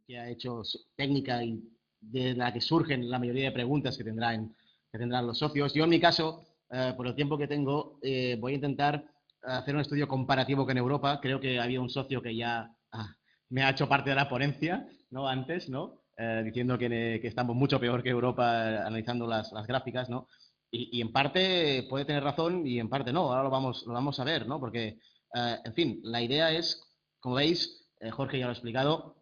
que ha hecho técnica y de la que surgen la mayoría de preguntas que tendrán los socios. Yo, en mi caso, por el tiempo que tengo, voy a intentar hacer un estudio comparativo con Europa. Creo que había un socio que ya me ha hecho parte de la ponencia, ¿no? Antes, ¿no? Diciendo que estamos mucho peor que Europa analizando las gráficas, ¿no? Y en parte puede tener razón y en parte no. Ahora lo vamos a ver, ¿no? Porque, en fin, la idea es, como veis, Jorge ya lo ha explicado,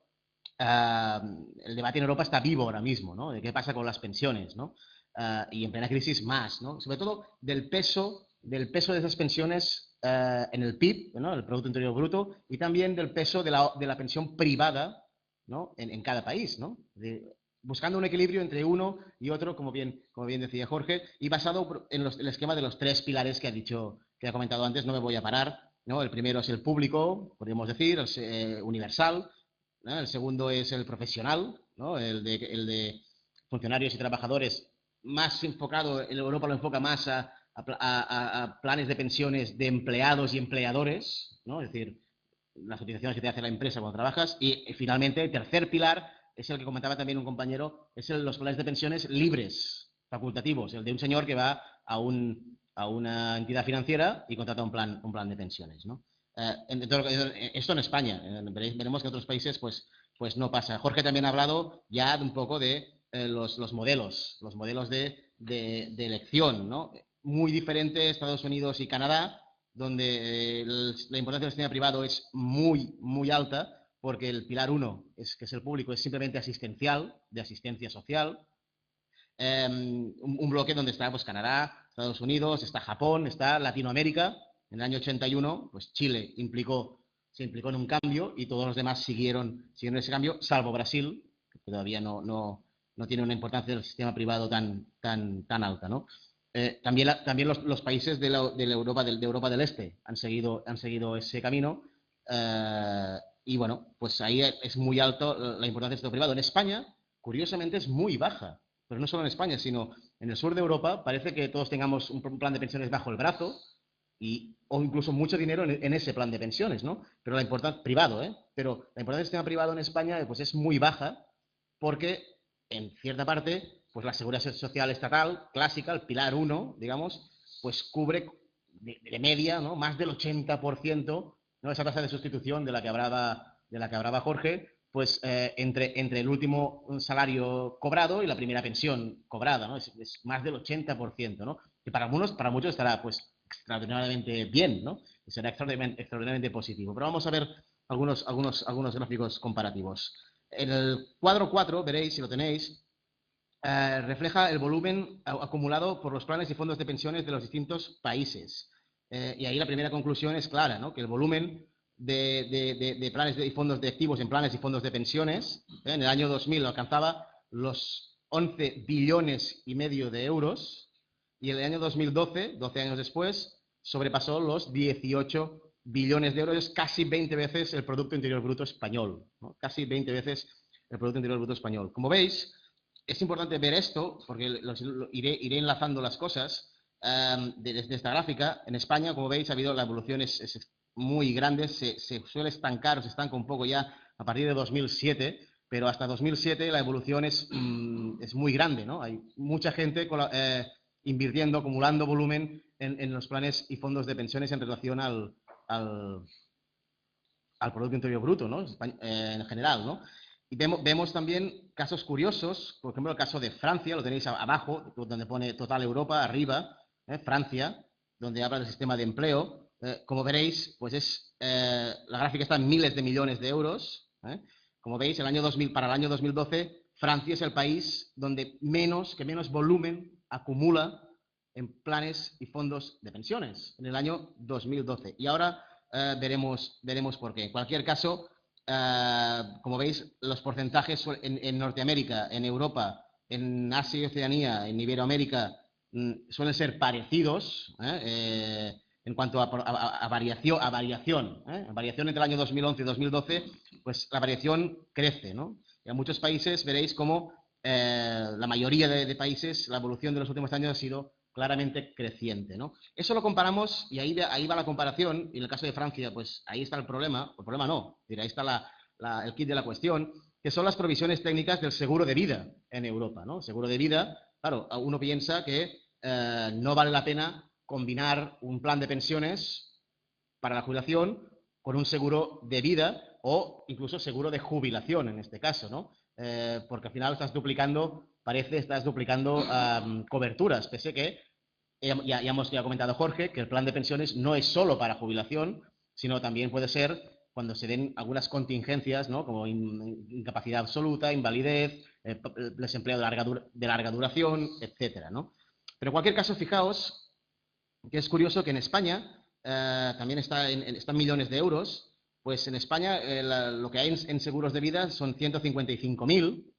uh, el debate en Europa está vivo ahora mismo, ¿no? De qué pasa con las pensiones, ¿no? Y en plena crisis más, ¿no? Sobre todo del peso de esas pensiones en el PIB, ¿no? El Producto Interior Bruto, y también del peso de la pensión privada, ¿no? En cada país, ¿no? Buscando un equilibrio entre uno y otro, como bien decía Jorge, y basado en el esquema de los tres pilares que ha comentado antes. No me voy a parar, ¿no? El primero es el público, podríamos decir, universal, ¿no? El segundo es el profesional, ¿no? El de funcionarios y trabajadores, más enfocado, en Europa lo enfoca más a planes de pensiones de empleados y empleadores, ¿no? Es decir, las cotizaciones que te hace la empresa cuando trabajas. Y finalmente, el tercer pilar es el que comentaba también un compañero, es los planes de pensiones libres, facultativos, el de un señor que va a una entidad financiera y contrata un plan de pensiones, ¿no? Esto en España. Veremos que en otros países pues no pasa. Jorge también ha hablado ya de un poco de los modelos de elección, ¿no? Muy diferente Estados Unidos y Canadá, donde la importancia del sistema privado es muy alta, porque el pilar uno, que es el público, es simplemente asistencial, de asistencia social. Un bloque donde está pues, Canadá, Estados Unidos, está Japón, está Latinoamérica. En el año 81, pues Chile se implicó en un cambio y todos los demás siguieron ese cambio, salvo Brasil, que todavía no tiene una importancia del sistema privado tan alta, ¿no? También los países de Europa, de Europa del Este han seguido ese camino. Y bueno, pues ahí es muy alto la importancia del sector privado. En España, curiosamente, es muy baja. Pero no solo en España, sino en el sur de Europa. Parece que todos tengamos un plan de pensiones bajo el brazo o incluso mucho dinero en ese plan de pensiones, ¿no? Pero la importancia, privado, ¿eh? Pero la importancia del sistema privado en España pues es muy baja porque, en cierta parte, pues la seguridad social estatal clásica, el pilar uno, digamos, pues cubre de media, ¿no? Más del 80%, ¿no? Esa tasa de sustitución de la que hablaba Jorge, pues entre el último salario cobrado y la primera pensión cobrada, ¿no? Es más del 80%, ¿no? Que para muchos estará pues extraordinariamente bien, ¿no? Será extraordinariamente positivo. Pero vamos a ver algunos gráficos comparativos. En el cuadro 4 veréis, si lo tenéis, refleja el volumen acumulado por los planes y fondos de pensiones de los distintos países. Y ahí la primera conclusión es clara, ¿no? Que el volumen de planes y fondos de activos en planes y fondos de pensiones en el año 2000 alcanzaba los 11 billones y medio de euros, y en el año 2012, 12 años después, sobrepasó los 18 billones de euros, casi 20 veces el Producto Interior Bruto español, ¿no? Casi 20 veces el Producto Interior Bruto español. Como veis, es importante ver esto, porque iré enlazando las cosas desde esta gráfica. En España, como veis, ha habido la evolución es muy grande, se suele estancar o se estanca un poco ya a partir de 2007, pero hasta 2007 la evolución es muy grande, ¿no? Hay mucha gente invirtiendo, acumulando volumen en los planes y fondos de pensiones en relación al Producto Interior Bruto, ¿no? En general, ¿no? Y vemos también casos curiosos, por ejemplo, el caso de Francia, lo tenéis abajo, donde pone total Europa, arriba, Francia, donde habla del sistema de empleo. Como veréis, pues la gráfica está en miles de millones de euros. Como veis, para el año 2012, Francia es el país donde menos volumen acumula en planes y fondos de pensiones, en el año 2012. Y ahora veremos por qué. En cualquier caso, como veis, los porcentajes en Norteamérica, en Europa, en Asia y Oceanía, en Iberoamérica, suelen ser parecidos en cuanto a variación. En variación entre el año 2011 y 2012, pues la variación crece, ¿no? Y en muchos países veréis cómo la mayoría de países, la evolución de los últimos años ha sido claramente creciente, ¿no? Eso lo comparamos y ahí va la comparación. Y en el caso de Francia, pues ahí está el problema no, ahí está el kit de la cuestión, que son las provisiones técnicas del seguro de vida en Europa, ¿no? Seguro de vida, claro, uno piensa que no vale la pena combinar un plan de pensiones para la jubilación con un seguro de vida o incluso seguro de jubilación en este caso, ¿no? Porque al final estás duplicando coberturas, pese que ya ha comentado Jorge que el plan de pensiones no es solo para jubilación, sino también puede ser cuando se den algunas contingencias, ¿no? Como incapacidad absoluta, invalidez, desempleo de larga duración, etcétera, ¿no? Pero en cualquier caso, fijaos que es curioso que en España también están millones de euros, pues en España lo que hay en seguros de vida son 155.000,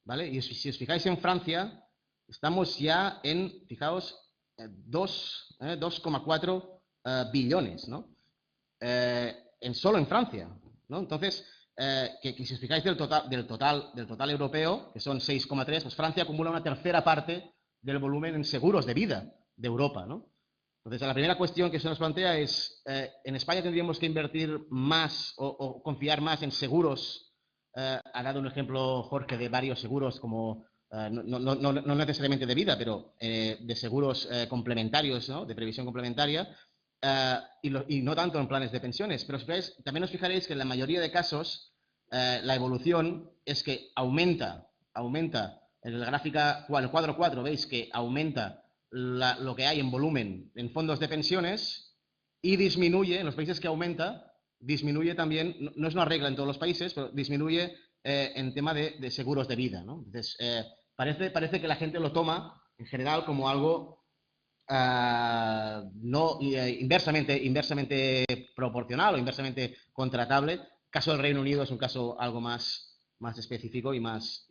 ¿vale? Y si os fijáis en Francia, estamos ya en, fijaos, 2,4 billones, ¿no? Solo en Francia, ¿no? Entonces, que si os fijáis del total europeo, que son 6,3, pues Francia acumula una tercera parte del volumen en seguros de vida de Europa, ¿no? Entonces, la primera cuestión que se nos plantea es, ¿en España tendríamos que invertir más o confiar más en seguros? Ha dado un ejemplo, Jorge, de varios seguros como, no necesariamente de vida, pero de seguros complementarios, ¿no? De previsión complementaria, y no tanto en planes de pensiones. Pero también os fijaréis que en la mayoría de casos la evolución es que aumenta en la gráfica, el cuadro 4, veis que aumenta lo que hay en volumen en fondos de pensiones y disminuye, en los países que aumenta, disminuye también, no es una regla en todos los países, pero disminuye en tema de seguros de vida, ¿no? Entonces, parece que la gente lo toma en general como algo no inversamente proporcional o inversamente contratable. El caso del Reino Unido es un caso algo más específico y más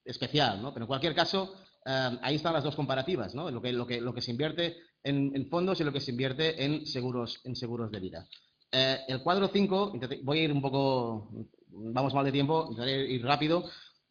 especial, ¿no? Pero en cualquier caso, ahí están las dos comparativas, ¿no? Lo que se invierte en fondos y lo que se invierte en seguros de vida. El cuadro 5, voy a ir un poco, vamos mal de tiempo, intentaré ir rápido.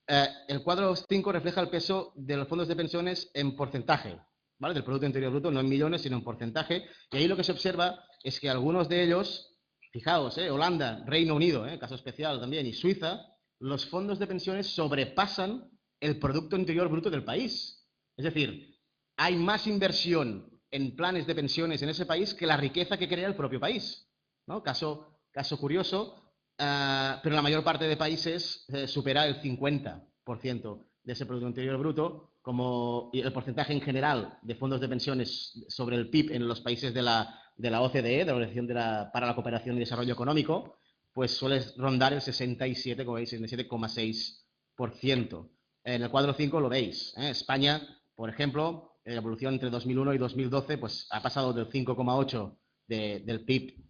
El cuadro 5 refleja el peso de los fondos de pensiones en porcentaje, ¿vale? Del Producto Interior Bruto, no en millones, sino en porcentaje. Y ahí lo que se observa es que algunos de ellos, fijaos, Holanda, Reino Unido, caso especial también, y Suiza, los fondos de pensiones sobrepasan el Producto Interior Bruto del país. Es decir, hay más inversión en planes de pensiones en ese país que la riqueza que crea el propio país, ¿no? Caso curioso, pero en la mayor parte de países supera el 50% de ese Producto Interior Bruto, como el porcentaje en general de fondos de pensiones sobre el PIB en los países de la OCDE, de la Organización para la Cooperación y Desarrollo Económico, pues suele rondar el 67,6%. En el cuadro 5 lo veis. España, por ejemplo, la evolución entre 2001 y 2012, pues ha pasado del 5,8 del PIB,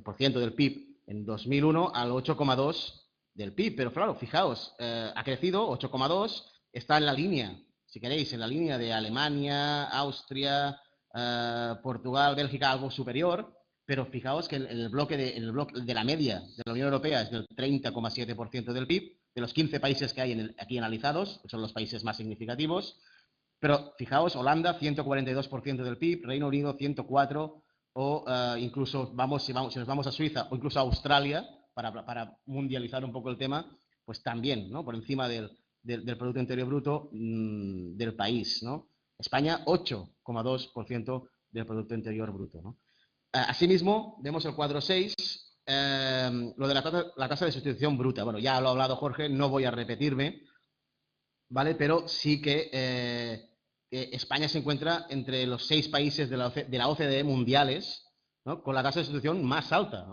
por ciento del PIB en 2001 al 8,2 del PIB. Pero claro, fijaos, ha crecido 8,2, está en la línea, si queréis, en la línea de Alemania, Austria, Portugal, Bélgica, algo superior. Pero fijaos que en el bloque de la media de la Unión Europea es del 30,7% del PIB, de los 15 países que hay aquí analizados, que son los países más significativos. Pero fijaos, Holanda, 142% del PIB, Reino Unido, 104%, o incluso si nos vamos a Suiza o incluso a Australia, para mundializar un poco el tema, pues también, ¿no? Por encima del Producto Interior Bruto del país, ¿no? España, 8,2% del Producto Interior Bruto, ¿no? Asimismo, vemos el cuadro 6, lo de la tasa de sustitución bruta. Bueno, ya lo ha hablado Jorge, no voy a repetirme, ¿vale? Pero sí que España se encuentra entre los 6 países de la OCDE mundiales, ¿no? Con la tasa de sustitución más alta,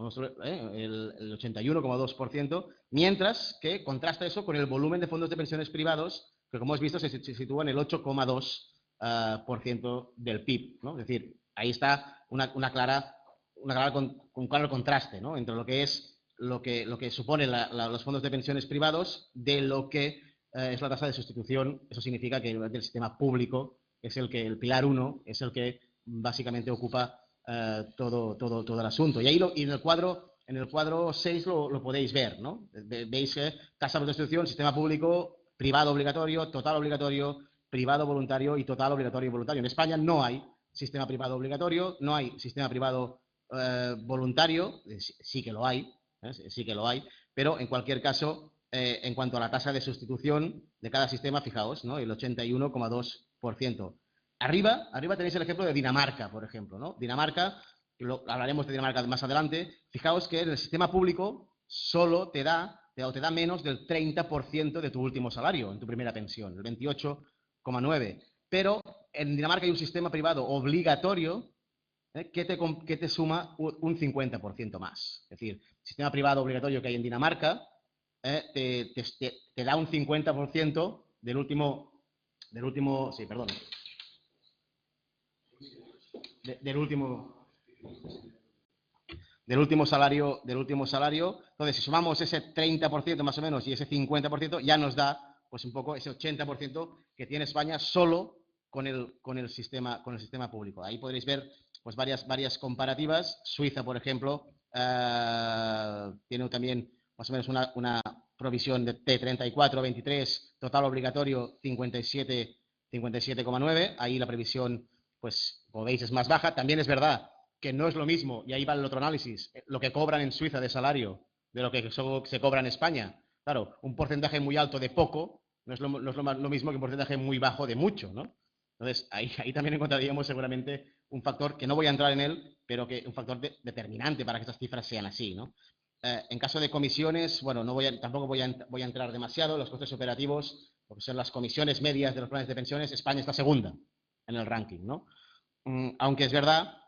el 81,2%, mientras que contrasta eso con el volumen de fondos de pensiones privados, que como hemos visto se sitúa en el 8,2% del PIB, ¿no? Es decir, ahí está un claro contraste, ¿no? Entre lo que es lo que supone los fondos de pensiones privados de lo que es la tasa de sustitución. Eso significa que el sistema público es el pilar 1, es el que básicamente ocupa todo el asunto. Y ahí en el cuadro 6 lo podéis ver, ¿no? Veis que tasa de sustitución, sistema público, privado obligatorio, total obligatorio, privado voluntario y total obligatorio y voluntario. En España no hay sistema privado obligatorio, no hay sistema privado voluntario, sí que lo hay, sí que lo hay, pero en cualquier caso, en cuanto a la tasa de sustitución de cada sistema, fijaos, ¿no? El 81,2%. Arriba tenéis el ejemplo de Dinamarca, por ejemplo, ¿no? Dinamarca, hablaremos de Dinamarca más adelante. Fijaos que en el sistema público solo te da menos del 30% de tu último salario en tu primera pensión, el 28,9%. Pero en Dinamarca hay un sistema privado obligatorio que te suma un 50% más. Es decir, el sistema privado obligatorio que hay en Dinamarca te da un 50% sí, perdón, del último salario. Entonces, si sumamos ese 30% más o menos y ese 50%, ya nos da pues un poco ese 80% que tiene España solo con el sistema público. Ahí podréis ver pues varias comparativas. Suiza, por ejemplo, tiene también más o menos una provisión de 34, 23, total obligatorio 57,9. Ahí la previsión, pues como veis, es más baja. También es verdad que no es lo mismo, y ahí va el otro análisis, lo que cobran en Suiza de salario de lo que se cobra en España. Claro, un porcentaje muy alto de poco no es lo mismo que un porcentaje muy bajo de mucho, ¿no? Entonces, ahí también encontraríamos seguramente un factor que no voy a entrar en él, pero que un factor determinante para que estas cifras sean así, ¿no? En caso de comisiones, bueno, tampoco voy a entrar demasiado. Los costes operativos, lo que son las comisiones medias de los planes de pensiones, España está segunda en el ranking, ¿no? Aunque es verdad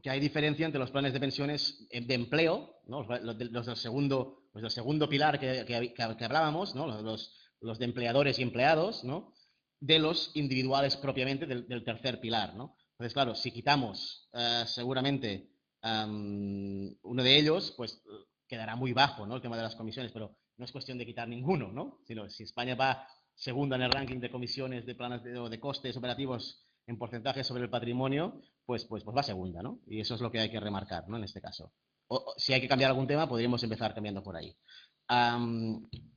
que hay diferencia entre los planes de pensiones de empleo, ¿no? los del segundo pilar que hablábamos, ¿no? Los de empleadores y empleados, ¿no? De los individuales propiamente del tercer pilar, ¿no? Entonces, claro, si quitamos seguramente uno de ellos, pues quedará muy bajo, ¿no? El tema de las comisiones, pero no es cuestión de quitar ninguno, ¿no? Sino si España va segunda en el ranking de comisiones de planes de costes operativos en porcentaje sobre el patrimonio, pues va segunda, ¿no? Y eso es lo que hay que remarcar, ¿no? En este caso. Si hay que cambiar algún tema, podríamos empezar cambiando por ahí.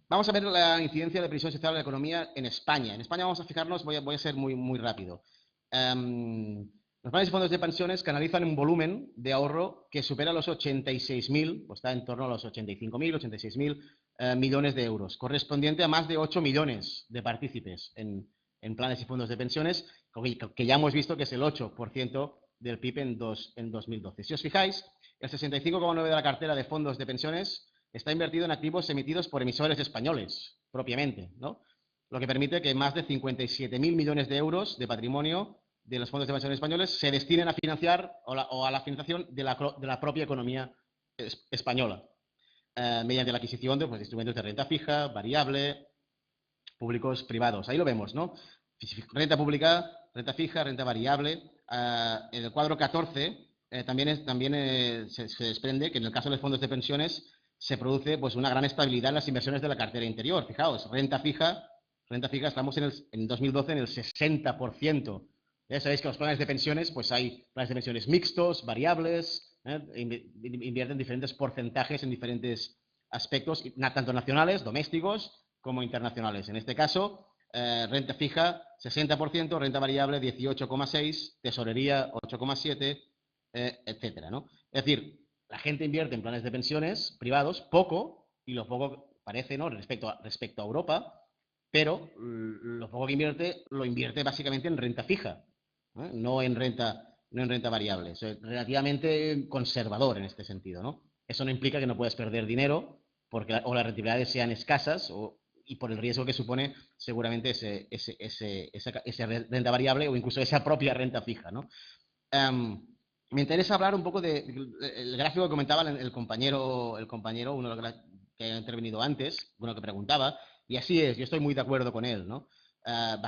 Vamos a ver la incidencia de previsión social en la economía en España. En España vamos a fijarnos, voy a ser muy rápido. Los planes y fondos de pensiones canalizan un volumen de ahorro que supera los 86.000, o está en torno a los 85.000, 86.000 millones de euros, correspondiente a más de 8 millones de partícipes en planes y fondos de pensiones, que ya hemos visto que es el 8% del PIB en 2012. Si os fijáis, el 65,9% de la cartera de fondos de pensiones está invertido en activos emitidos por emisores españoles, propiamente, ¿no? Lo que permite que más de 57.000 millones de euros de patrimonio de los fondos de pensiones españoles se destinen a financiar o a la financiación de la propia economía española, mediante la adquisición de instrumentos de renta fija, variable, públicos, privados. Ahí lo vemos, ¿no? Renta pública, renta fija, renta variable. En el cuadro 14 también se desprende que en el caso de los fondos de pensiones se produce pues una gran estabilidad en las inversiones de la cartera interior. Fijaos, renta fija, estamos en 2012 en el 60%. Ya sabéis que los planes de pensiones, pues hay planes de pensiones mixtos, variables, invierten diferentes porcentajes en diferentes aspectos, tanto nacionales, domésticos, como internacionales. En este caso, renta fija 60%, renta variable 18,6%, tesorería 8,7%, etcétera, ¿no? Es decir, la gente invierte en planes de pensiones privados poco, y lo poco parece, ¿no? Respecto a Europa, pero lo poco que invierte lo invierte básicamente en renta fija, ¿eh? No en renta variable. Es relativamente conservador en este sentido, ¿no? Eso no implica que no puedas perder dinero porque o las rentabilidades sean escasas y por el riesgo que supone seguramente esa renta variable o incluso esa propia renta fija, ¿no? Me interesa hablar un poco del gráfico que comentaba el compañero, uno que ha intervenido antes, uno que preguntaba, y así es, yo estoy muy de acuerdo con él, ¿no?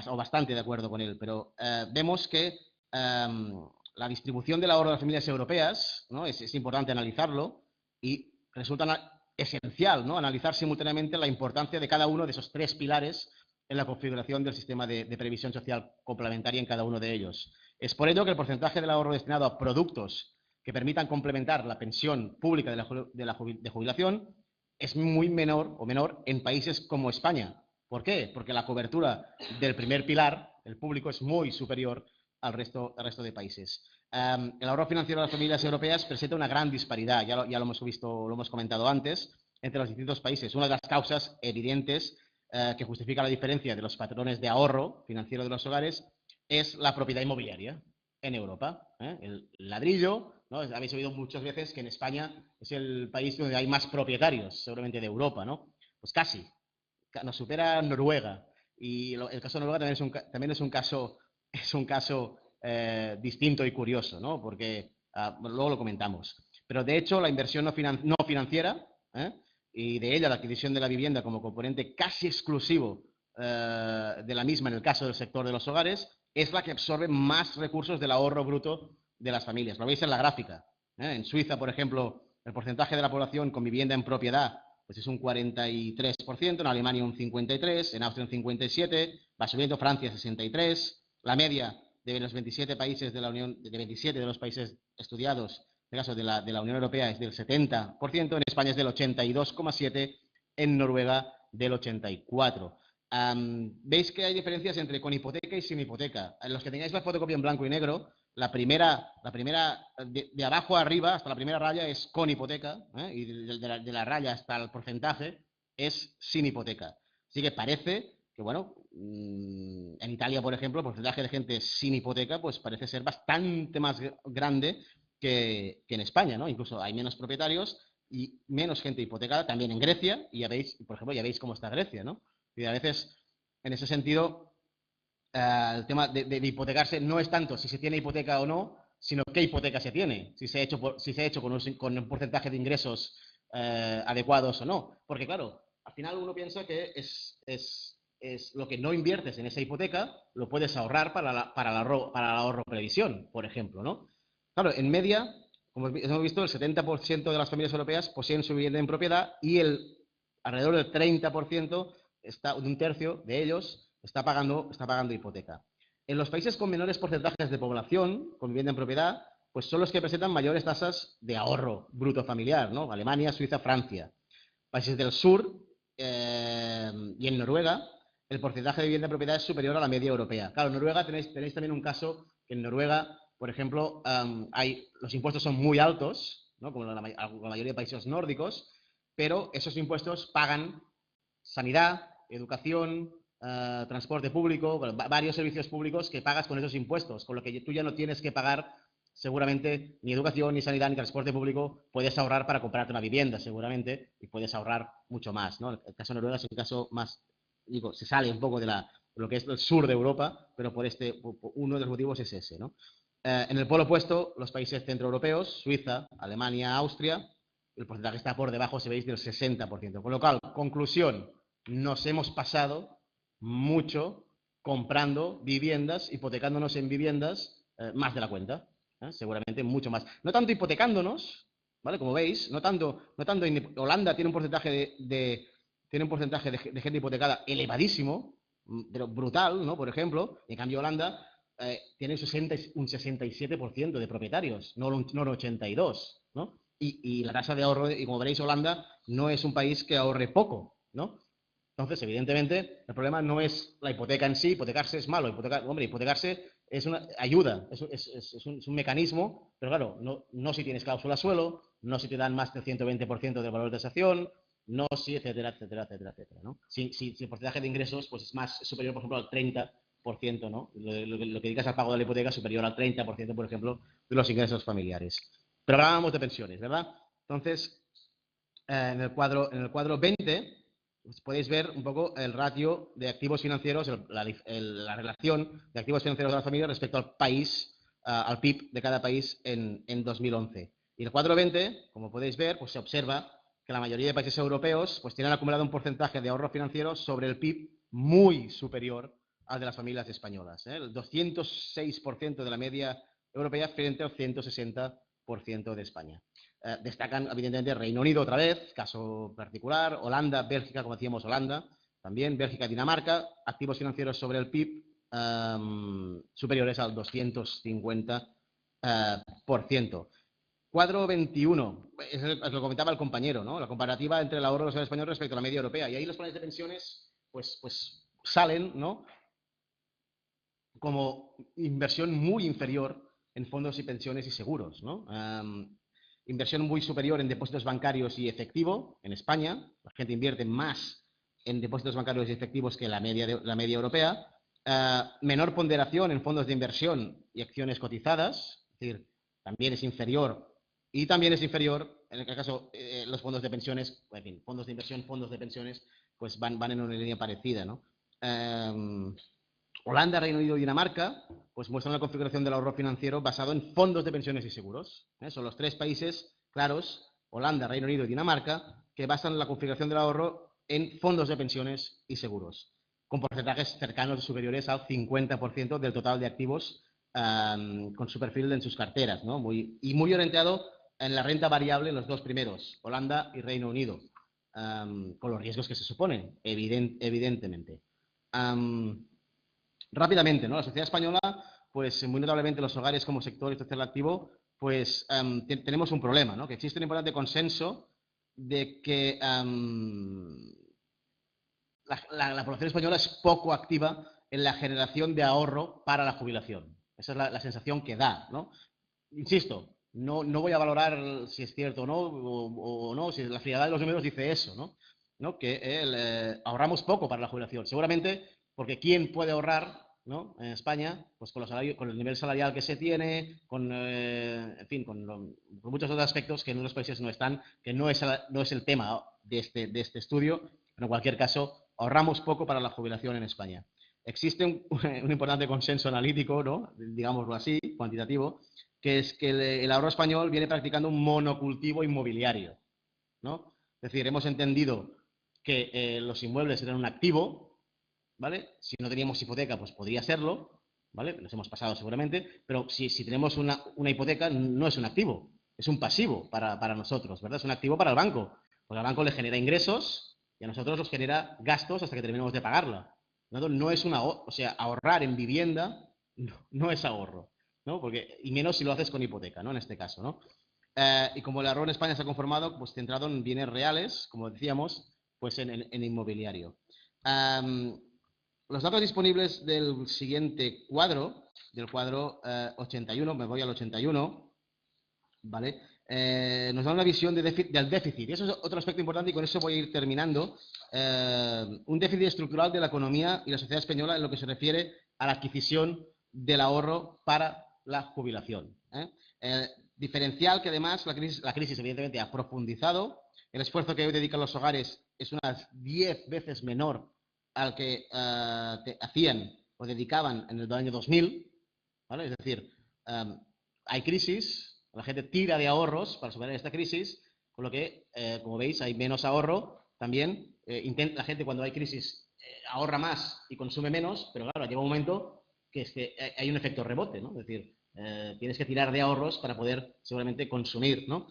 O bastante de acuerdo con él, pero vemos que la distribución del ahorro de las familias europeas, ¿no? Es importante analizarlo y resulta esencial, ¿no? Analizar simultáneamente la importancia de cada uno de esos tres pilares en la configuración del sistema de previsión social complementaria en cada uno de ellos. Es por ello que el porcentaje del ahorro destinado a productos que permitan complementar la pensión pública de jubilación es muy menor en países como España. ¿Por qué? Porque la cobertura del primer pilar, el público, es muy superior al resto de países. El ahorro financiero de las familias europeas presenta una gran disparidad, ya lo hemos visto, lo hemos comentado antes. entre los distintos países. Una de las causas evidentes que justifica la diferencia de los patrones de ahorro financiero de los hogares es la propiedad inmobiliaria en Europa. El ladrillo, ¿no? Habéis oído muchas veces que en España es el país donde hay más propietarios, seguramente de Europa, ¿no? Pues casi, nos supera Noruega. Y el caso de Noruega también es un caso distinto y curioso, ¿no? Porque luego lo comentamos. Pero de hecho, la inversión no financiera, ¿eh? Y de ella la adquisición de la vivienda como componente casi exclusivo de la misma en el caso del sector de los hogares, es la que absorbe más recursos del ahorro bruto de las familias. Lo veis en la gráfica. En Suiza, por ejemplo, el porcentaje de la población con vivienda en propiedad pues es un 43%, en Alemania un 53%, en Austria un 57%, va subiendo Francia 63%, la media de los 27 países de la Unión, de 27 de los países estudiados, en el caso de la Unión Europea, es del 70%, en España es del 82,7%, en Noruega del 84%. Veis que hay diferencias entre con hipoteca y sin hipoteca. Los que tengáis la fotocopia en blanco y negro, la primera de abajo a arriba, hasta la primera raya, es con hipoteca, y de la raya hasta el porcentaje es sin hipoteca. Así que parece que, bueno, en Italia, por ejemplo, el porcentaje de gente sin hipoteca, pues parece ser bastante más grande que en España, ¿no? Incluso hay menos propietarios y menos gente hipotecada, también en Grecia, y ya veis, por ejemplo, ya veis cómo está Grecia, ¿no? Y a veces, en ese sentido, el tema de hipotecarse no es tanto si se tiene hipoteca o no, sino qué hipoteca se tiene, si se ha hecho, con un porcentaje de ingresos adecuados o no. Porque claro, al final uno piensa que es lo que no inviertes en esa hipoteca, lo puedes ahorrar para el ahorro previsión, por ejemplo, ¿no? Claro, en media, como hemos visto, el 70% de las familias europeas poseen su vivienda en propiedad y alrededor del 30%, un tercio de ellos está pagando hipoteca. En los países con menores porcentajes de población con vivienda en propiedad, pues son los que presentan mayores tasas de ahorro bruto familiar, ¿no? Alemania, Suiza, Francia. Países del sur y en Noruega, el porcentaje de vivienda en propiedad es superior a la media europea. Claro, en Noruega tenéis también un caso que en Noruega, por ejemplo, los impuestos son muy altos, ¿no? Como la mayoría de países nórdicos, pero esos impuestos pagan sanidad, educación, transporte público, bueno, varios servicios públicos que pagas con esos impuestos, con lo que tú ya no tienes que pagar seguramente ni educación, ni sanidad, ni transporte público, puedes ahorrar para comprarte una vivienda seguramente y puedes ahorrar mucho más, ¿no? El caso de Noruega es un caso más, digo, se sale un poco de lo que es el sur de Europa, pero uno de los motivos es ese, ¿no? En el polo opuesto, los países centroeuropeos, Suiza, Alemania, Austria, el porcentaje está por debajo, si veis, del 60%. Con lo cual, conclusión, nos hemos pasado mucho comprando viviendas, hipotecándonos en viviendas más de la cuenta, seguramente mucho más. No tanto hipotecándonos, ¿vale? Como veis, no tanto Holanda tiene un porcentaje tiene un porcentaje de gente hipotecada elevadísimo, pero brutal, ¿no? Por ejemplo, en cambio Holanda tiene un 67% de propietarios, no un 82%, ¿no? Y la tasa de ahorro, y como veréis, Holanda no es un país que ahorre poco, ¿no? Entonces, evidentemente, el problema no es la hipoteca en sí, hipotecarse es malo, hipotecarse es una ayuda, es un mecanismo, pero claro, no si tienes cláusula suelo, no si te dan más del 120% del valor de tasación, no si, etcétera, etcétera, etcétera, etcétera, ¿no? Si el porcentaje de ingresos pues es más superior, por ejemplo, al 30%, ¿no? Lo que dedicas al pago de la hipoteca es superior al 30%, por ejemplo, de los ingresos familiares. Pero hablábamos de pensiones, ¿verdad? Entonces, en el cuadro 20 pues podéis ver un poco el ratio de activos financieros, la relación de activos financieros de la familia respecto al país, al PIB de cada país en 2011. Y el cuadro 20, como podéis ver, pues se observa que la mayoría de países europeos pues tienen acumulado un porcentaje de ahorro financiero sobre el PIB muy superior al de las familias españolas, ¿eh? El 206% de la media europea frente al 160% de España. Destacan, evidentemente, Reino Unido otra vez, caso particular, Holanda, Bélgica, como decíamos, Holanda, también Bélgica, Dinamarca, activos financieros sobre el PIB superiores al 250%. Cuadro 21, es lo que comentaba el compañero, ¿no? La comparativa entre el ahorro social español respecto a la media europea. Y ahí los planes de pensiones, pues salen, ¿no? Como inversión muy inferior en fondos y pensiones y seguros, ¿no? inversión muy superior en depósitos bancarios y efectivo en España. La gente invierte más en depósitos bancarios y efectivos que la media europea. Menor ponderación en fondos de inversión y acciones cotizadas, es decir, también es inferior. Y también es inferior, en el caso, los fondos de pensiones, en fin, fondos de inversión, fondos de pensiones, pues van en una línea parecida, ¿no? Holanda, Reino Unido y Dinamarca, pues muestran la configuración del ahorro financiero basado en fondos de pensiones y seguros. Son los tres países claros, Holanda, Reino Unido y Dinamarca, que basan la configuración del ahorro en fondos de pensiones y seguros, con porcentajes cercanos superiores al 50% del total de activos con su perfil en sus carteras, ¿no? Muy orientado en la renta variable en los dos primeros, Holanda y Reino Unido, con los riesgos que se suponen, evidentemente. Rápidamente, ¿no? La sociedad española, pues muy notablemente los hogares como sector social activo, pues tenemos un problema, ¿no? Que existe un importante consenso de que la población española es poco activa en la generación de ahorro para la jubilación. Esa es la sensación que da, ¿no? Insisto, no voy a valorar si es cierto o no, si la frialdad de los números dice eso, ¿no? Que ahorramos poco para la jubilación. Seguramente porque ¿quién puede ahorrar, ¿no? En España, pues con el nivel salarial que se tiene, en fin, con muchos otros aspectos que en otros países no están, que no es el tema de este estudio, pero en cualquier caso, ahorramos poco para la jubilación en España. Existe un importante consenso analítico, ¿no? Digámoslo así, cuantitativo, que es que el ahorro español viene practicando un monocultivo inmobiliario, ¿no? Es decir, hemos entendido que los inmuebles eran un activo, ¿vale? Si no teníamos hipoteca, pues podría serlo, ¿vale? Nos hemos pasado seguramente, pero si tenemos una hipoteca, no es un activo, es un pasivo para nosotros, ¿verdad? Es un activo para el banco, porque al banco le genera ingresos y a nosotros nos genera gastos hasta que terminemos de pagarla. No es o sea, ahorrar en vivienda no es ahorro, ¿no? Y menos si lo haces con hipoteca, ¿no? En este caso, ¿no? Y como el ahorro en España se ha conformado, pues centrado en bienes reales, como decíamos, pues en inmobiliario. Los datos disponibles del siguiente cuadro, del cuadro 81, me voy al 81, ¿vale? Nos da una visión del déficit. Y eso es otro aspecto importante y con eso voy a ir terminando. Un déficit estructural de la economía y la sociedad española en lo que se refiere a la adquisición del ahorro para la jubilación. Diferencial que además la crisis evidentemente ha profundizado. El esfuerzo que hoy dedican los hogares es unas 10 veces menor al que hacían o dedicaban en el año 2000, ¿vale? Es decir, hay crisis, la gente tira de ahorros para superar esta crisis, con lo que, como veis, hay menos ahorro también. La gente cuando hay crisis ahorra más y consume menos, pero claro, llega un momento que es que hay un efecto rebote, ¿no? Es decir, tienes que tirar de ahorros para poder seguramente consumir, ¿no?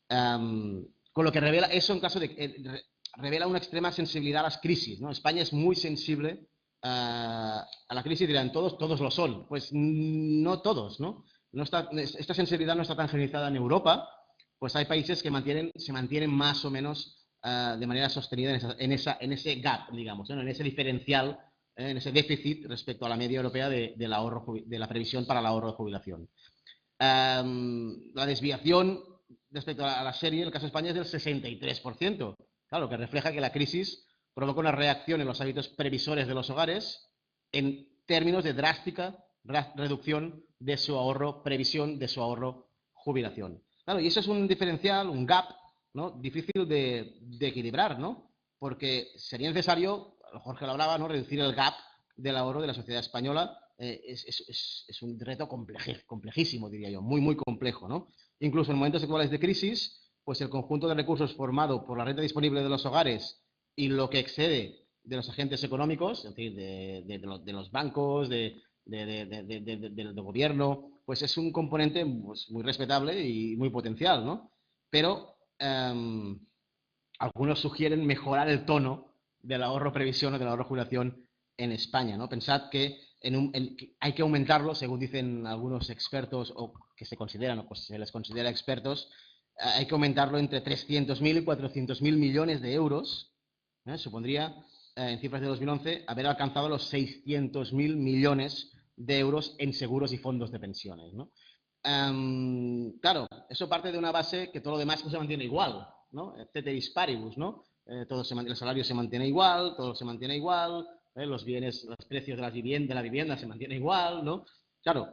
Con lo que revela eso en caso de revela una extrema sensibilidad a las crisis, ¿no? España es muy sensible a la crisis, dirán, todos lo son. Pues no todos, ¿no? Esta sensibilidad no está tan generalizada en Europa, pues hay países que se mantienen más o menos de manera sostenida en ese gap, digamos, ¿no? En ese diferencial, en ese déficit respecto a la media europea de la previsión para el ahorro de jubilación. La desviación respecto a la serie, en el caso de España, es del 63%. Claro, que refleja que la crisis provoca una reacción en los hábitos previsores de los hogares en términos de drástica reducción de su ahorro previsión, de su ahorro jubilación. Claro, y eso es un diferencial, un gap, ¿no? Difícil de equilibrar, ¿no? Porque sería necesario, Jorge lo hablaba, ¿no? Reducir el gap del ahorro de la sociedad española. Es un reto complejísimo, diría yo, muy complejo, ¿no? Incluso en momentos actuales de crisis, pues el conjunto de recursos formado por la renta disponible de los hogares y lo que excede de los agentes económicos, es decir, de los bancos, del gobierno, pues es un componente pues, muy respetable y muy potencial, ¿no? Pero algunos sugieren mejorar el tono del ahorro previsión o del ahorro jubilación en España, ¿no? Pensad que que hay que aumentarlo, según dicen algunos expertos o que se consideran o pues se les considera expertos, hay que aumentarlo entre 300.000 y 400.000 millones de euros. Supondría, en cifras de 2011, haber alcanzado los 600.000 millones de euros en seguros y fondos de pensiones, ¿no? Claro, eso parte de una base que todo lo demás pues, se mantiene igual, ¿no? Ceteris paribus, ¿no? El salario se mantiene igual, todo se mantiene igual, los bienes, los precios de la vivienda se mantiene igual, ¿no? Claro,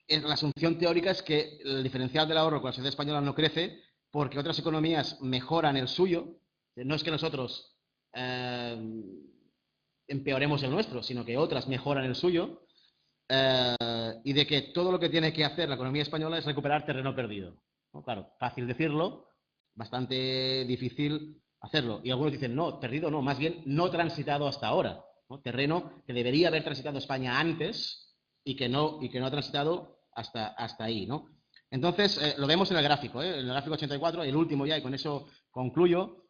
la asunción teórica es que el diferencial del ahorro con la sociedad española no crece porque otras economías mejoran el suyo. No es que nosotros empeoremos el nuestro, sino que otras mejoran el suyo. Y de que todo lo que tiene que hacer la economía española es recuperar terreno perdido, ¿no? Claro, fácil decirlo, bastante difícil hacerlo. Y algunos dicen, no, perdido no, más bien no transitado hasta ahora, ¿no? Terreno que debería haber transitado España antes y que no ha transitado hasta ahí, ¿no? Entonces, lo vemos en el gráfico, en el gráfico 84, el último ya, y con eso concluyo,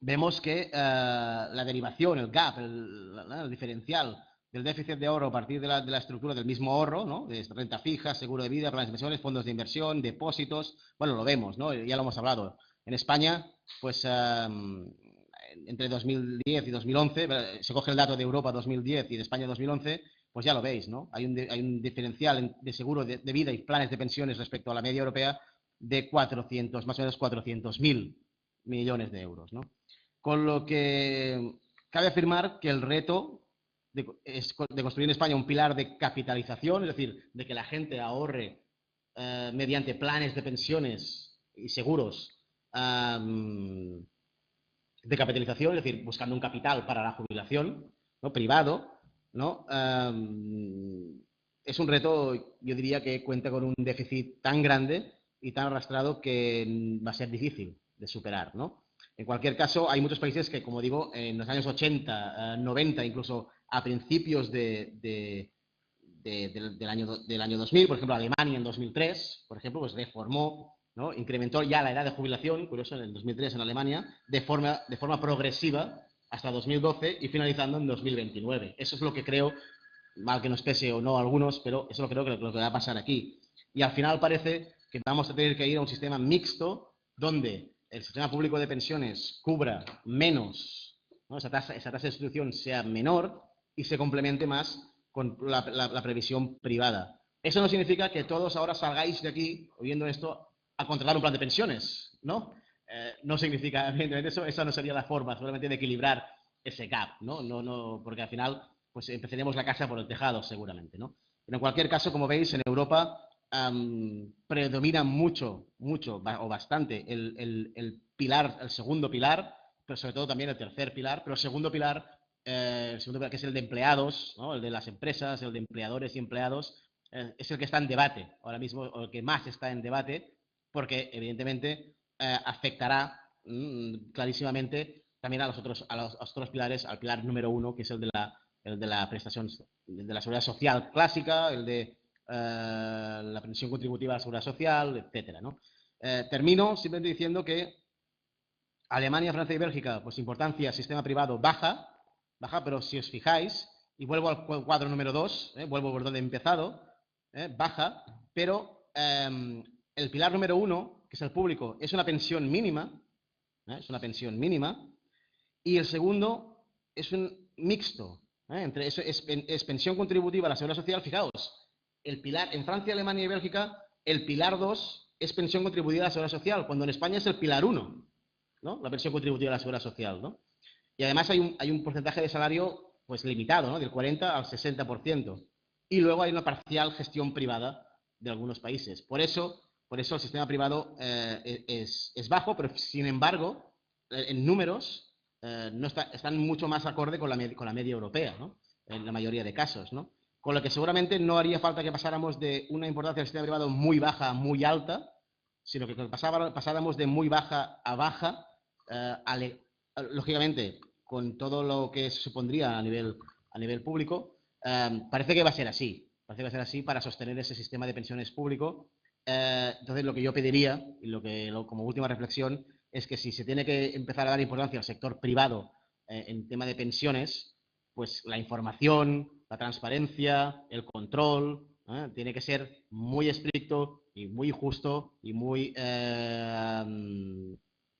vemos que la derivación, el gap, el diferencial del déficit de ahorro a partir de la estructura del mismo ahorro, ¿no? De renta fija, seguro de vida, planes de pensiones, fondos de inversión, depósitos, bueno, lo vemos, ¿no? Ya lo hemos hablado. En España, pues entre 2010 y 2011, se coge el dato de Europa 2010 y de España 2011, pues ya lo veis, ¿no? Hay un diferencial de seguro de vida y planes de pensiones respecto a la media europea de 400, más o menos 400.000 millones de euros, ¿no? Con lo que cabe afirmar que el reto es de construir en España un pilar de capitalización, es decir, de que la gente ahorre mediante planes de pensiones y seguros de capitalización, es decir, buscando un capital para la jubilación, ¿no? Privado, ¿no? Es un reto, yo diría que cuenta con un déficit tan grande y tan arrastrado que va a ser difícil de superar, ¿no? En cualquier caso, hay muchos países que, como digo, en los años 80, 90, incluso a principios del año 2000, por ejemplo, Alemania en 2003, por ejemplo, pues reformó, ¿no? Incrementó ya la edad de jubilación, curioso, en el 2003 en Alemania, de forma progresiva hasta 2012 y finalizando en 2029. Eso es lo que creo, mal que nos pese o no a algunos, pero eso lo creo que lo que va a pasar aquí. Y al final parece que vamos a tener que ir a un sistema mixto donde el sistema público de pensiones cubra menos, ¿no? Esa tasa de sustitución sea menor y se complemente más con la previsión privada. Eso no significa que todos ahora salgáis de aquí, oyendo esto, a contratar un plan de pensiones, ¿no? No significa, evidentemente, esa no sería la forma, solamente de equilibrar ese gap, ¿no? No, porque al final, pues empezaríamos la casa por el tejado, seguramente, ¿no? Pero en cualquier caso, como veis, en Europa predomina mucho o bastante el pilar, el segundo pilar, pero sobre todo también el tercer pilar, pero el segundo pilar que es el de empleados, ¿no? El de las empresas, el de empleadores y empleados, es el que está en debate ahora mismo, o el que más está en debate, porque evidentemente afectará clarísimamente también a los otros pilares, al pilar número uno, que es el de la prestación de la seguridad social clásica, el de la pensión contributiva a la seguridad social, etcétera, ¿no? Termino simplemente diciendo que Alemania, Francia y Bélgica, pues importancia, sistema privado baja, pero si os fijáis, y vuelvo al cuadro número 2, vuelvo por donde he empezado, baja, pero el pilar número 1, que es el público, es una pensión mínima, y el segundo es un mixto, entre eso es pensión contributiva a la seguridad social. Fijaos, el pilar en Francia, Alemania y Bélgica, el pilar 2 es pensión contributiva a la seguridad social, cuando en España es el pilar 1, ¿no? La pensión contributiva a la seguridad social, ¿no? Y además hay un porcentaje de salario pues limitado, ¿no? Del 40 al 60%. Y luego hay una parcial gestión privada de algunos países. Por eso el sistema privado es bajo, pero sin embargo, en números, están mucho más acorde con la media europea, ¿no? En la mayoría de casos, ¿no? Con lo que seguramente no haría falta que pasáramos de una importancia del sistema privado muy baja a muy alta, sino que pasáramos de muy baja a baja, lógicamente, con todo lo que supondría a nivel público, parece que va a ser así. Parece que va a ser así para sostener ese sistema de pensiones público. Entonces, lo que yo pediría, y como última reflexión, es que si se tiene que empezar a dar importancia al sector privado en tema de pensiones, pues la información, la transparencia, el control, tiene que ser muy estricto y muy justo y muy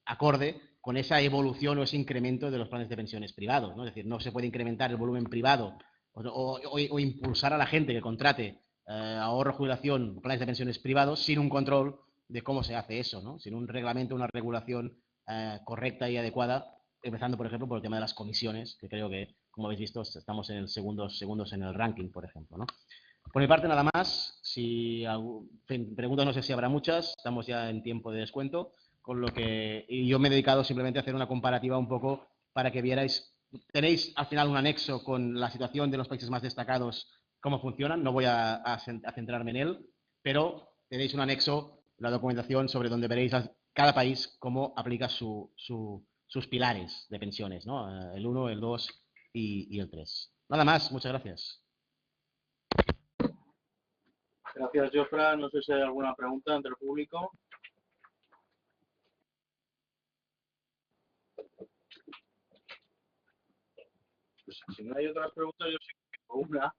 acorde con esa evolución o ese incremento de los planes de pensiones privados, ¿no? Es decir, no se puede incrementar el volumen privado o impulsar a la gente que contrate ahorro, jubilación, planes de pensiones privados, sin un control de cómo se hace eso, ¿no? Sin un reglamento, una regulación correcta y adecuada, empezando, por ejemplo, por el tema de las comisiones, que creo que, como habéis visto, estamos en el segundos en el ranking, por ejemplo, ¿no? Por mi parte, nada más. Si preguntas, no sé si habrá muchas, estamos ya en tiempo de descuento, con lo que y yo me he dedicado simplemente a hacer una comparativa un poco para que vierais. Tenéis al final un anexo con la situación de los países más destacados, cómo funcionan. No voy a centrarme en él, pero tenéis un anexo, la documentación sobre donde veréis cada país cómo aplica sus pilares de pensiones, ¿no? El uno, el 2 y el 3. Nada más, muchas gracias. Gracias, Jofra. No sé si hay alguna pregunta entre el público. Pues, si no hay otras preguntas, yo sí que tengo una,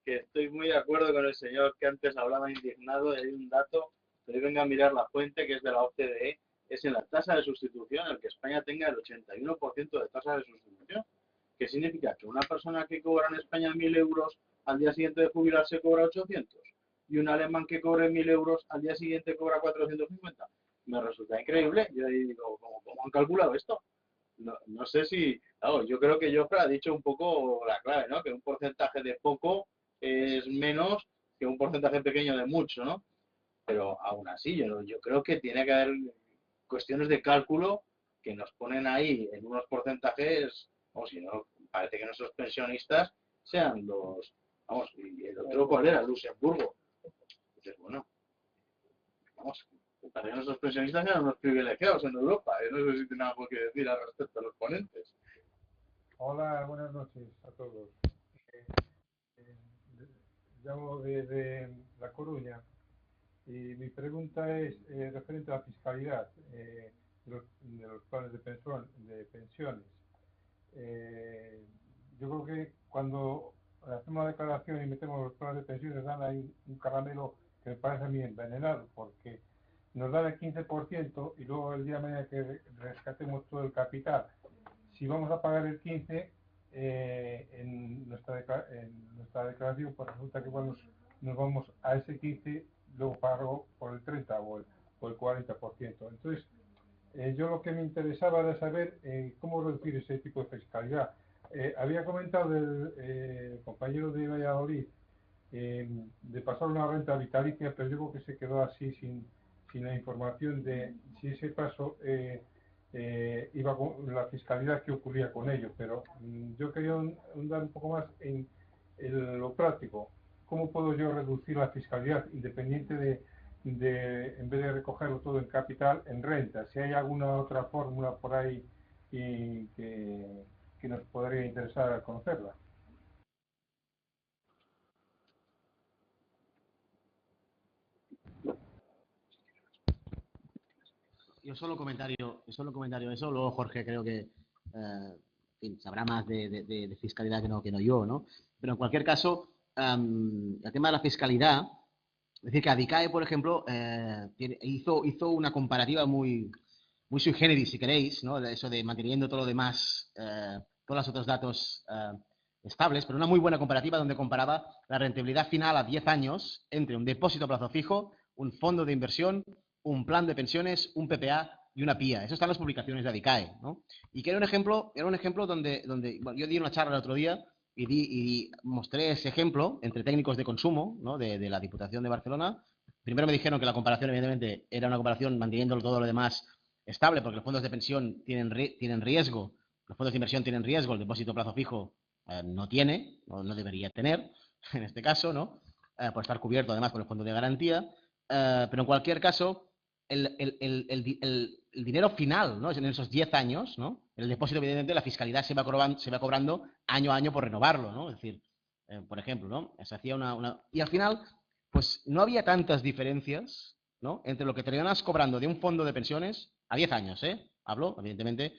que estoy muy de acuerdo con el señor que antes hablaba indignado, y hay un dato, pero venga a mirar la fuente, que es de la OCDE, es en la tasa de sustitución, el que España tenga el 81% de tasa de sustitución. ¿Qué significa? Que una persona que cobra en España 1.000 euros al día siguiente de jubilarse cobra 800, y un alemán que cobre 1.000 euros al día siguiente cobra 450. Me resulta increíble. Yo digo, ¿cómo han calculado esto? No sé si, claro, yo creo que Jofre ha dicho un poco la clave, ¿no? Que un porcentaje de poco es menos que un porcentaje pequeño de mucho, ¿no? Pero aún así, yo creo que tiene que haber cuestiones de cálculo que nos ponen ahí en unos porcentajes, o si no, parece que nuestros pensionistas sean los, vamos, y el otro cuál era, Luxemburgo. Entonces, bueno, vamos, parece que nuestros pensionistas eran unos privilegiados en Europa. No sé si tiene algo que decir al respecto a los ponentes. Hola, buenas noches a todos. Eh, eh, Llamo desde La Coruña y mi pregunta es referente a la fiscalidad de los planes de pensiones. Eh, yo creo que cuando hacemos la declaración y metemos los planes de pensiones dan ahí un caramelo que me parece a mí envenenado, porque nos dan el 15% y luego el día de mañana que rescatemos todo el capital, si vamos a pagar el 15 en nuestra declaración, pues resulta que igual nos vamos a ese 15, luego pago por el 30 o el 40%. Entonces, yo lo que me interesaba era saber cómo reducir ese tipo de fiscalidad. Había comentado el compañero de Valladolid de pasar una renta vitalicia, pero yo creo que se quedó así sin la información de si ese paso iba con la fiscalidad que ocurría con ello. Pero yo quería andar un poco más en lo práctico. ¿Cómo puedo yo reducir la fiscalidad independiente en vez de recogerlo todo en capital, en renta? Si hay alguna otra fórmula por ahí que nos podría interesar conocerla. Yo solo comentario eso, luego Jorge creo que en fin, sabrá más de fiscalidad que no yo, ¿no? Pero en cualquier caso, el tema de la fiscalidad, es decir, que ADICAE, por ejemplo, hizo una comparativa muy sui generis, si queréis, ¿no? De eso de manteniendo todo lo demás, todos los otros datos estables, pero una muy buena comparativa donde comparaba la rentabilidad final a 10 años entre un depósito a plazo fijo, un fondo de inversión, un plan de pensiones, un PPA y una PIA. Eso está en las publicaciones de ADICAE, ¿no? Y que era un ejemplo donde bueno, yo di una charla el otro día y mostré ese ejemplo entre técnicos de consumo, ¿no? de la Diputación de Barcelona. Primero me dijeron que la comparación, evidentemente, era una comparación manteniendo todo lo demás estable, porque los fondos de pensión tienen riesgo, los fondos de inversión tienen riesgo, el depósito a plazo fijo no tiene, no debería tener, en este caso, ¿no? Por estar cubierto además con el fondo de garantía. Pero en cualquier caso, el dinero final, ¿no? En esos 10 años, ¿no? El depósito, evidentemente, la fiscalidad se va cobrando año a año por renovarlo, ¿no? Es decir, por ejemplo, ¿no? Se hacía y al final, pues no había tantas diferencias, ¿no? Entre lo que terminas cobrando de un fondo de pensiones a 10 años, ¿eh? Hablo, evidentemente,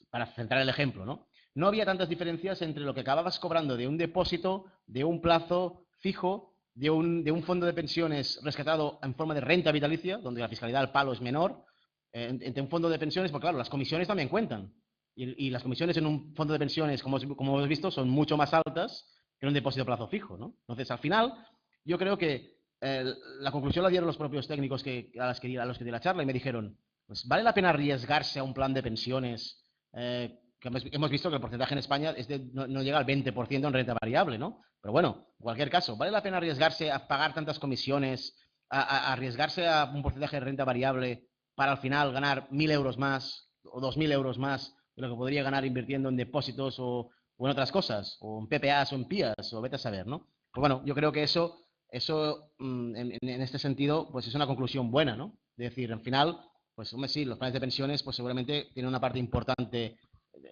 para centrar el ejemplo, ¿no? No había tantas diferencias entre lo que acababas cobrando de un depósito, de un plazo fijo, de un fondo de pensiones rescatado en forma de renta vitalicia, donde la fiscalidad al palo es menor, entre un fondo de pensiones, porque claro, las comisiones también cuentan. Y las comisiones en un fondo de pensiones, como hemos visto, son mucho más altas que en un depósito a plazo fijo, ¿no? Entonces, al final, yo creo que la conclusión la dieron los propios técnicos a los que di la charla y me dijeron, pues vale la pena arriesgarse a un plan de pensiones, que hemos visto que el porcentaje en España no llega al 20% en renta variable, ¿no? Pero bueno, en cualquier caso, ¿vale la pena arriesgarse a pagar tantas comisiones, a arriesgarse a un porcentaje de renta variable para al final ganar 1.000 euros más o 2.000 euros más de lo que podría ganar invirtiendo en depósitos o en otras cosas, o en PPAs o en PIAs, o vete a saber, ¿no? Pues bueno, yo creo que eso en este sentido, pues es una conclusión buena, ¿no? De decir, al final, pues hombre, sí, los planes de pensiones, pues seguramente tienen una parte importante,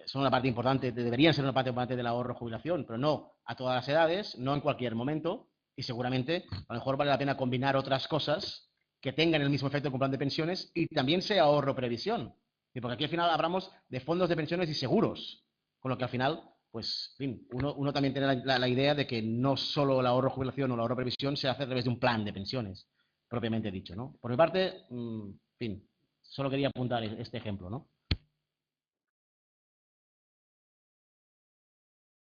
son una parte importante, deberían ser una parte importante del ahorro jubilación, pero no a todas las edades, no en cualquier momento, y seguramente a lo mejor vale la pena combinar otras cosas que tengan el mismo efecto que un plan de pensiones y también sea ahorro previsión. Porque aquí al final hablamos de fondos de pensiones y seguros, con lo que al final, pues, en fin, uno también tiene la idea de que no solo el ahorro jubilación o el ahorro previsión se hace a través de un plan de pensiones, propiamente dicho, ¿no? Por mi parte, en fin, solo quería apuntar este ejemplo, ¿no?